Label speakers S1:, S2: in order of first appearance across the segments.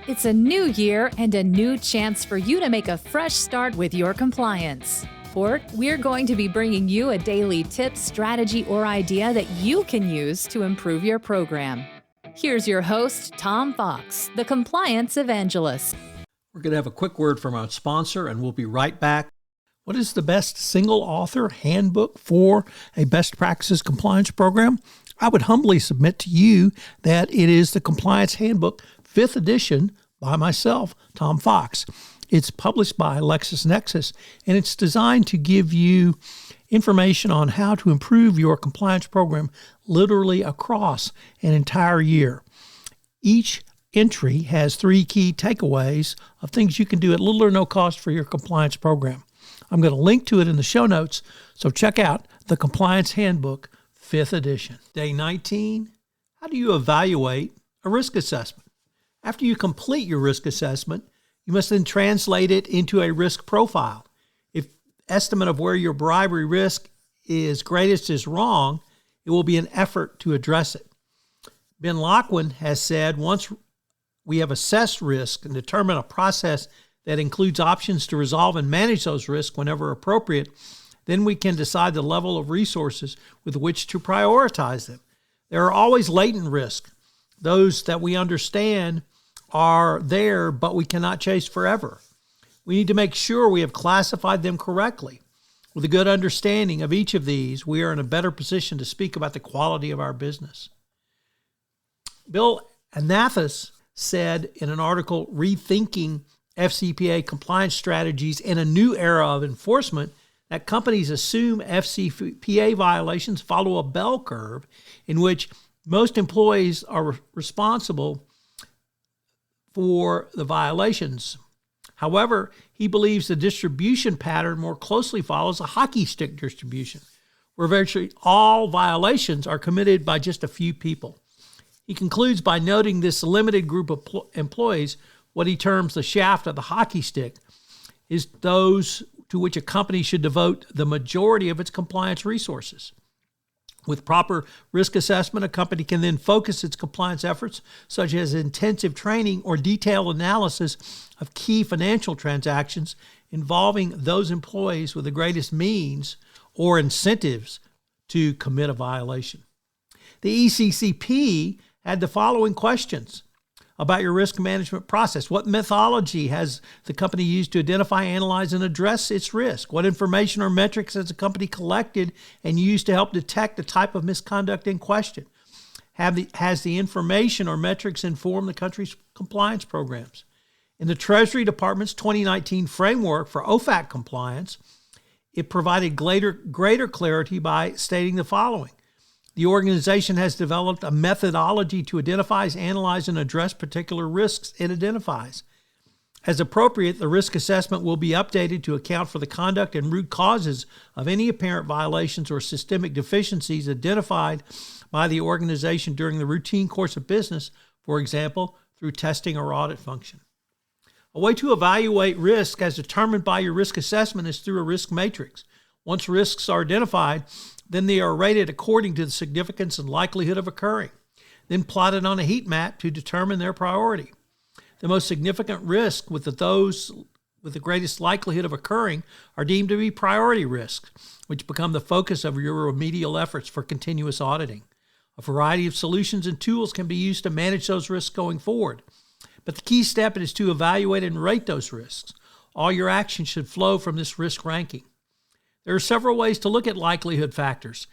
S1: It's a new year and a new chance for you to make a fresh start with your compliance. We're going to be bringing you a daily tip, strategy, or idea that you can use to improve your program. Here's your host, Tom Fox, the Compliance Evangelist.
S2: We're going to have a quick word from our sponsor, and we'll be right back. What is the best single-author handbook for a best practices compliance program? I would humbly submit to you that it is the Compliance Handbook, 5th edition, by myself, Tom Fox. It's published by LexisNexis, and it's designed to give you information on how to improve your compliance program literally across an entire year. Each entry has 3 key takeaways of things you can do at little or no cost for your compliance program. I'm going to link to it in the show notes, so check out the Compliance Handbook, 5th edition. Day 19, how do you evaluate a risk assessment? After you complete your risk assessment, you must then translate it into a risk profile. If estimate of where your bribery risk is greatest is wrong, it will be an effort to address it. Ben Locwin has said, once we have assessed risk and determined a process that includes options to resolve and manage those risks whenever appropriate, then we can decide the level of resources with which to prioritize them. There are always latent risks. Those that we understand are there, but we cannot chase forever. We need to make sure we have classified them correctly. With a good understanding of each of these, we are in a better position to speak about the quality of our business. Bill Anathas said in an article, Rethinking FCPA Compliance Strategies in a New Era of Enforcement, that companies assume FCPA violations follow a bell curve in which most employees are responsible for the violations. However, he believes the distribution pattern more closely follows a hockey stick distribution, where virtually all violations are committed by just a few people. He concludes by noting this limited group of employees, what he terms the shaft of the hockey stick, is those to which a company should devote the majority of its compliance resources. With proper risk assessment, a company can then focus its compliance efforts, such as intensive training or detailed analysis of key financial transactions involving those employees with the greatest means or incentives to commit a violation. The ECCP had the following questions about your risk management process. What methodology has the company used to identify, analyze, and address its risk? What information or metrics has the company collected and used to help detect the type of misconduct in question? Has the information or metrics informed the country's compliance programs? In the Treasury Department's 2019 framework for OFAC compliance, it provided greater clarity by stating the following. The organization has developed a methodology to identify, analyze, and address particular risks it identifies. As appropriate, the risk assessment will be updated to account for the conduct and root causes of any apparent violations or systemic deficiencies identified by the organization during the routine course of business, for example, through testing or audit function. A way to evaluate risk as determined by your risk assessment is through a risk matrix. Once risks are identified, then they are rated according to the significance and likelihood of occurring, then plotted on a heat map to determine their priority. The most significant risk with those with the greatest likelihood of occurring are deemed to be priority risks, which become the focus of your remedial efforts for continuous auditing. A variety of solutions and tools can be used to manage those risks going forward, but the key step is to evaluate and rate those risks. All your actions should flow from this risk ranking. There are several ways to look at likelihood factors.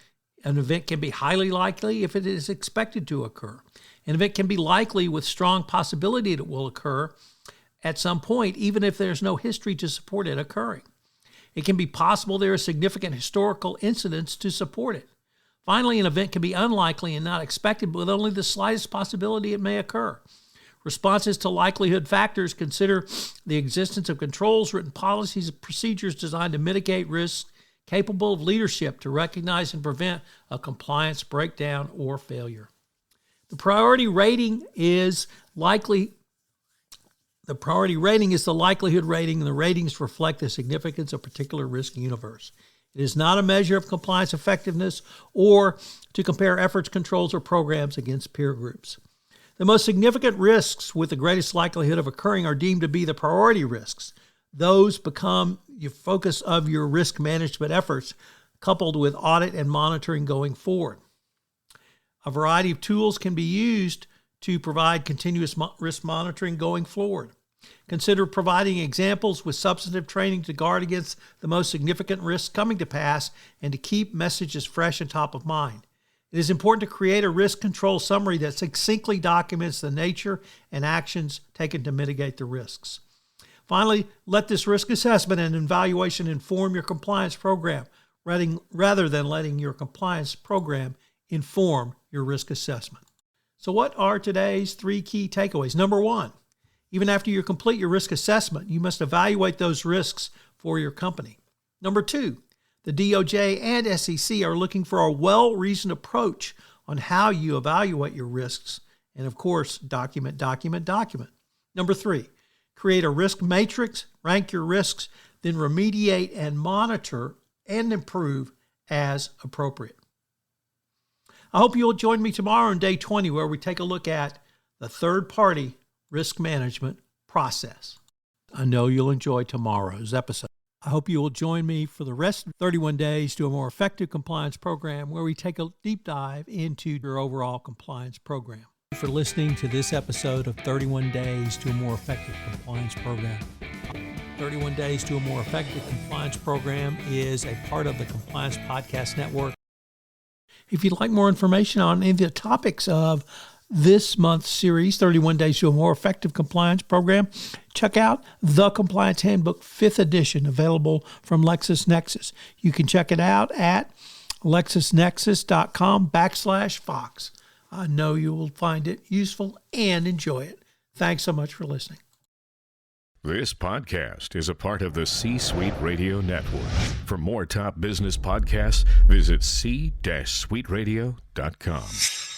S2: An event can be highly likely if it is expected to occur. An event can be likely with strong possibility that it will occur at some point, even if there's no history to support it occurring. It can be possible there are significant historical incidents to support it. Finally, an event can be unlikely and not expected, but with only the slightest possibility it may occur. Responses to likelihood factors consider the existence of controls, written policies, and procedures designed to mitigate risks, capable of leadership to recognize and prevent a compliance breakdown or failure. The priority rating is the likelihood rating, and the ratings reflect the significance of a particular risk universe. It is not a measure of compliance effectiveness or to compare efforts, controls, or programs against peer groups. The most significant risks with the greatest likelihood of occurring are deemed to be the priority risks. Those become your focus of your risk management efforts, coupled with audit and monitoring going forward. A variety of tools can be used to provide continuous risk monitoring going forward. Consider providing examples with substantive training to guard against the most significant risks coming to pass and to keep messages fresh and top of mind. It is important to create a risk control summary that succinctly documents the nature and actions taken to mitigate the risks. Finally, let this risk assessment and evaluation inform your compliance program rather than letting your compliance program inform your risk assessment. So what are today's 3 key takeaways? Number 1, even after you complete your risk assessment, you must evaluate those risks for your company. Number 2, the DOJ and SEC are looking for a well-reasoned approach on how you evaluate your risks. And of course, document. Number 3, create a risk matrix, rank your risks, then remediate and monitor and improve as appropriate. I hope you'll join me tomorrow on day 20, where we take a look at the third-party risk management process. I know you'll enjoy tomorrow's episode. I hope you will join me for the rest of 31 days to a more effective compliance program, where we take a deep dive into your overall compliance program. Thank you for listening to this episode of 31 Days to a More Effective Compliance Program. 31 Days to a More Effective Compliance Program is a part of the Compliance Podcast Network. If you'd like more information on any of the topics of this month's series, 31 Days to a More Effective Compliance Program, check out The Compliance Handbook 5th edition, available from LexisNexis. You can check it out at lexisnexis.com/Fox. I know you will find it useful and enjoy it. Thanks so much for listening.
S3: This podcast is a part of the C-Suite Radio Network. For more top business podcasts, visit c-suiteradio.com.